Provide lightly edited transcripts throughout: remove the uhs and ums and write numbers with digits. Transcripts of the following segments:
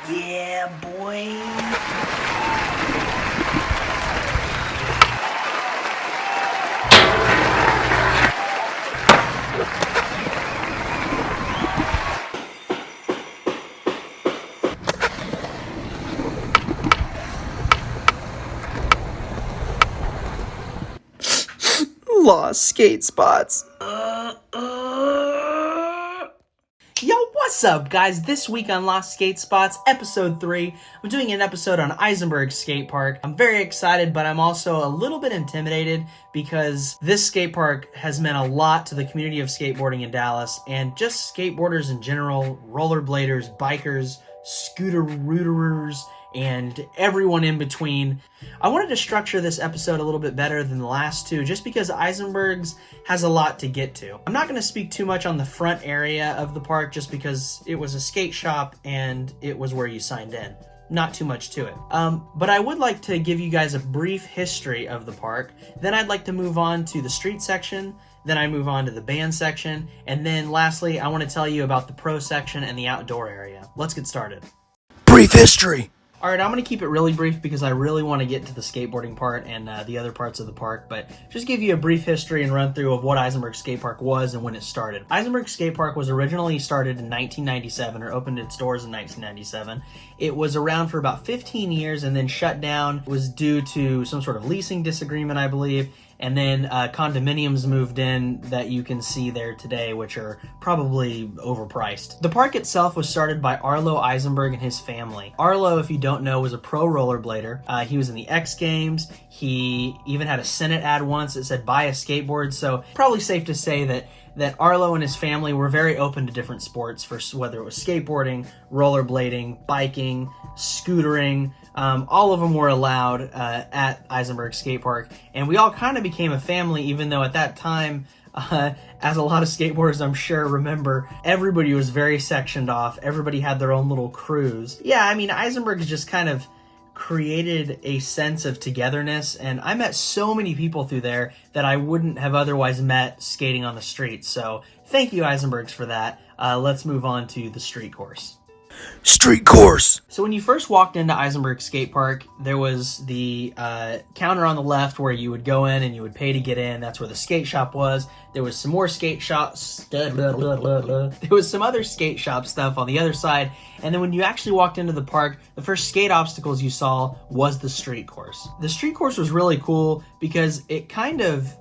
Yeah, boy. Lost skate spots. Yo, what's up, guys? This week on Lost Skate Spots, episode 3, I'm doing an episode on Eisenberg Skatepark. I'm very excited, but I'm also a little bit intimidated because this skate park has meant a lot to the community of skateboarding in Dallas and just skateboarders in general, rollerbladers, bikers, scooter-rooterers, and everyone in between. I wanted to structure this episode a little bit better than the last two just because Eisenberg's has a lot to get to. I'm not going to speak too much on the front area of the park just because it was a skate shop and it was where you signed in. Not too much to it. But I would like to give you guys a brief history of the park. Then I'd like to move on to the street section. Then I move on to the band section. And then lastly, I want to tell you about the pro section and the outdoor area. Let's get started. Brief history. Alright, I'm going to keep it really brief because I really want to get to the skateboarding part and the other parts of the park, but just give you a brief history and run through of what Eisenberg Skatepark was and when it started. Eisenberg Skatepark was originally started in 1997, or opened its doors in 1997. It was around for about 15 years and then shut down. It was due to some sort of leasing disagreement, I believe. And then condominiums moved in that you can see there today, which are probably overpriced. The park itself was started by Arlo Eisenberg and his family. Arlo, if you don't know, was a pro rollerblader. He was in the X Games. He even had a Senate ad once that said, "Buy a skateboard." So probably safe to say that Arlo and his family were very open to different sports, for whether it was skateboarding, rollerblading, biking, scootering. All of them were allowed at Eisenberg Skatepark, and we all kind of became a family, even though at that time, as a lot of skateboarders I'm sure remember, everybody was very sectioned off. Everybody had their own little crews. Yeah, I mean, Eisenberg just kind of created a sense of togetherness, and I met so many people through there that I wouldn't have otherwise met skating on the streets. So thank you, Eisenbergs, for that. Let's move on to the street course. Street course. So when you first walked into Eisenberg Skate Park, there was the counter on the left where you would go in and you would pay to get in. That's where the skate shop was. There was some more skate shops. There was some other skate shop stuff on the other side. And then when you actually walked into the park, the first skate obstacles you saw was the street course. The street course was really cool because it kind of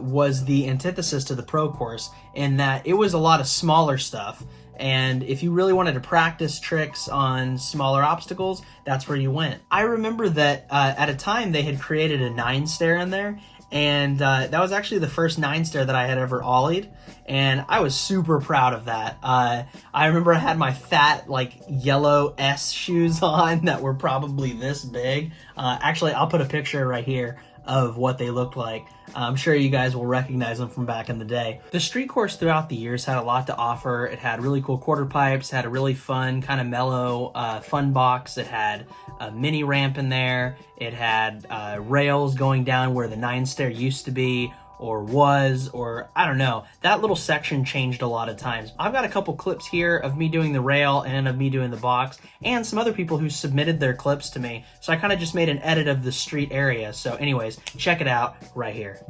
was the antithesis to the pro course in that it was a lot of smaller stuff. And if you really wanted to practice tricks on smaller obstacles, that's where you went. I remember that at a time they had created a 9-stair in there, and that was actually the first 9-stair that I had ever ollied, and I was super proud of that. I remember I had my fat, yellow S shoes on that were probably this big. Actually, I'll put a picture right here of what they looked like. I'm sure you guys will recognize them from back in the day. The street course throughout the years had a lot to offer. It had really cool quarter pipes, had a really fun, kind of mellow fun box. It had a mini ramp in there. It had rails going down where the 9-stair used to be, or was, or I don't know. That little section changed a lot of times. I've got a couple clips here of me doing the rail and of me doing the box, and some other people who submitted their clips to me. So I kind of just made an edit of the street area. So anyways, check it out right here.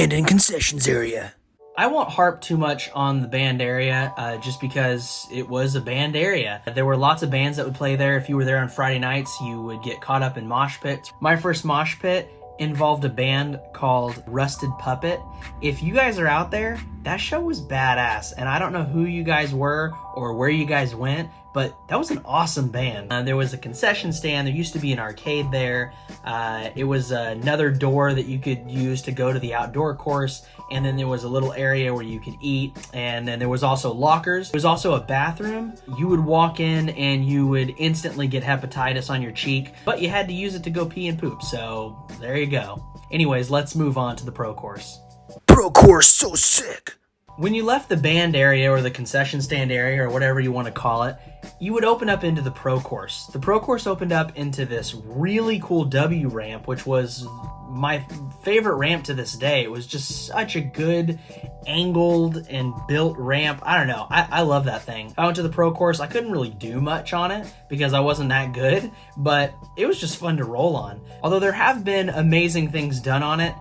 abandoned concessions area. I won't harp too much on the band area, just because it was a band area. There were lots of bands that would play there. If you were there on Friday nights, you would get caught up in mosh pits. My first mosh pit involved a band called Rusted Puppet. If you guys are out there, that show was badass, and I don't know who you guys were or where you guys went, but that was an awesome band. There was a concession stand. There used to be an arcade there. It was another door that you could use to go to the outdoor course, and then there was a little area where you could eat, and then there was also lockers. There was also a bathroom. You would walk in and you would instantly get hepatitis on your cheek, but you had to use it to go pee and poop, so there you go. Anyways, let's move on to the pro course. Pro course so sick. When you left the band area or the concession stand area or whatever you want to call it, you would open up into the pro course. The pro course opened up into this really cool W ramp, which was my favorite ramp to this day. It was just such a good angled and built ramp. I don't know. I love that thing. I went to the pro course. I couldn't really do much on it because I wasn't that good, but it was just fun to roll on. Although there have been amazing things done on it.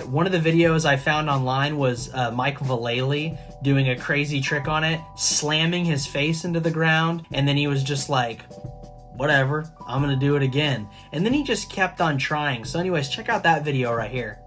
One of the videos I found online was Mike Vallely doing a crazy trick on it, slamming his face into the ground, and then he was just like, whatever, I'm gonna do it again. And then he just kept on trying. So anyways, check out that video right here.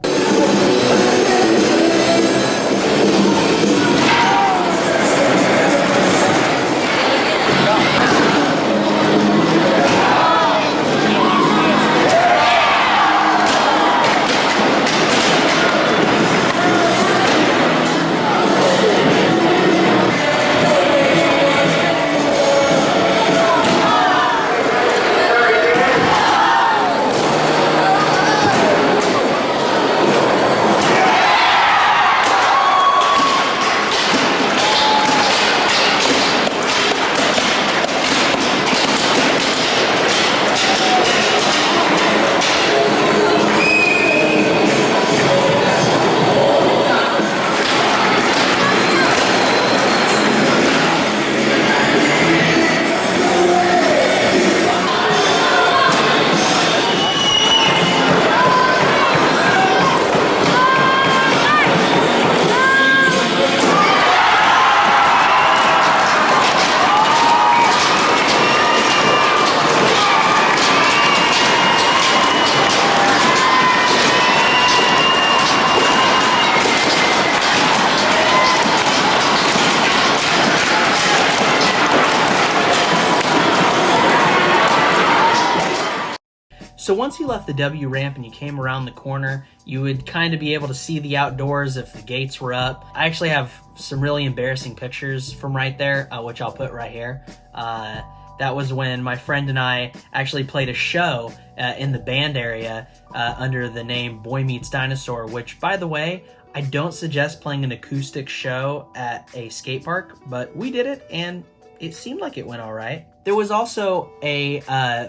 So once you left the W ramp and you came around the corner, you would kind of be able to see the outdoors if the gates were up. I actually have some really embarrassing pictures from right there, which I'll put right here. That was when my friend and I actually played a show in the band area under the name Boy Meets Dinosaur, which, by the way, I don't suggest playing an acoustic show at a skate park, but we did it and it seemed like it went all right. There was also a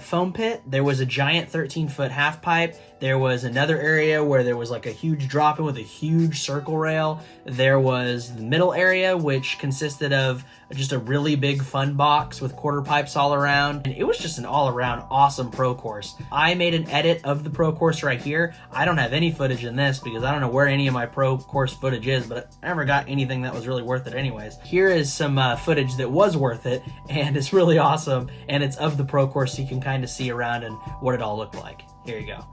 foam pit. There was a giant 13-foot half pipe. There was another area where there was like a huge drop-in with a huge circle rail. There was the middle area, which consisted of just a really big fun box with quarter pipes all around. And it was just an all-around awesome pro course. I made an edit of the pro course right here. I don't have any footage in this because I don't know where any of my pro course footage is, but I never got anything that was really worth it anyways. Here is some footage that was worth it, and it's really awesome, and it's of the pro course so you can kind of see around and what it all looked like. Here you go.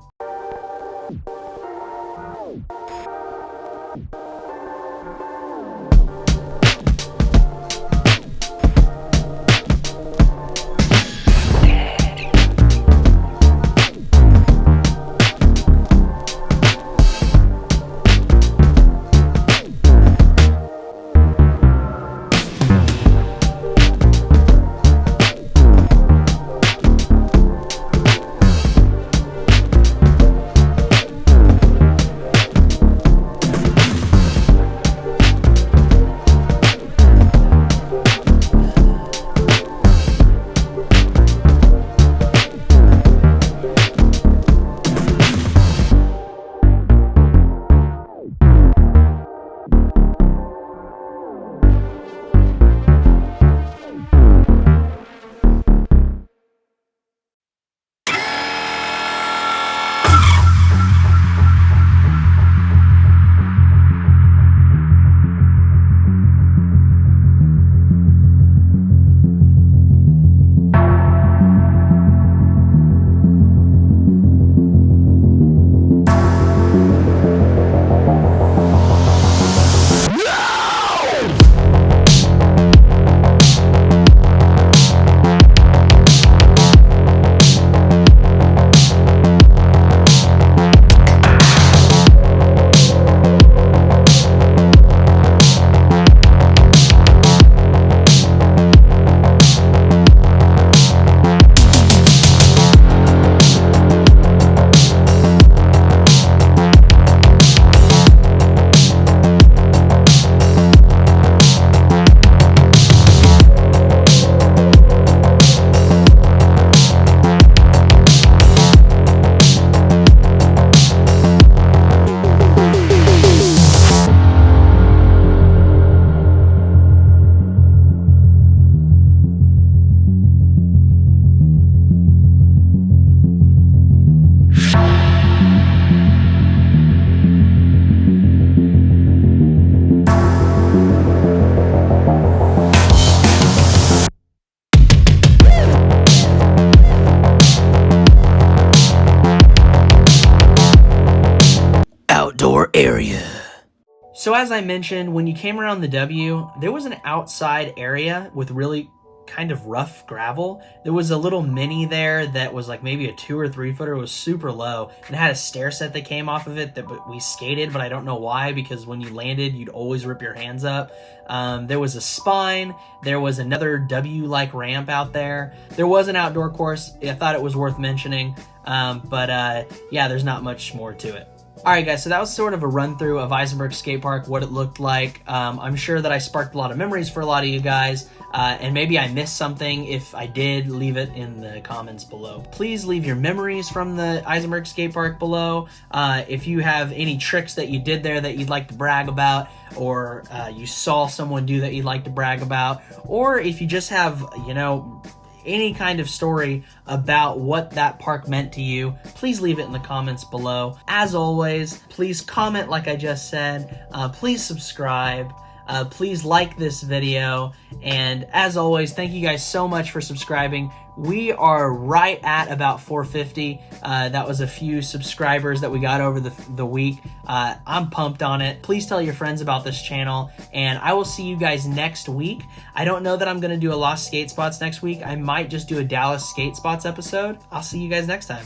area. So as I mentioned, when you came around the W, there was an outside area with really kind of rough gravel. There was a little mini there that was like maybe a 2 or 3 footer. It was super low and it had a stair set that came off of it that we skated, but I don't know why, because when you landed, you'd always rip your hands up. There was a spine. There was another W-like ramp out there. There was an outdoor course. I thought it was worth mentioning, but yeah, there's not much more to it. Alright guys, so that was sort of a run through of Eisenberg Skate Park, what it looked like. I'm sure that I sparked a lot of memories for a lot of you guys, and maybe I missed something. If I did, leave it in the comments below. Please leave your memories from the Eisenberg Skate Park below. If you have any tricks that you did there that you'd like to brag about, or you saw someone do that you'd like to brag about, or if you just have, you know, any kind of story about what that park meant to you, please leave it in the comments below. As always, please comment like I just said, please subscribe, please like this video, and as always, thank you guys so much for subscribing. We are right at about 450. That was a few subscribers that we got over the week. I'm pumped on it. Please tell your friends about this channel, and I will see you guys next week. I don't know that I'm going to do a Lost Skate Spots next week. I might just do a Dallas Skate Spots episode. I'll see you guys next time.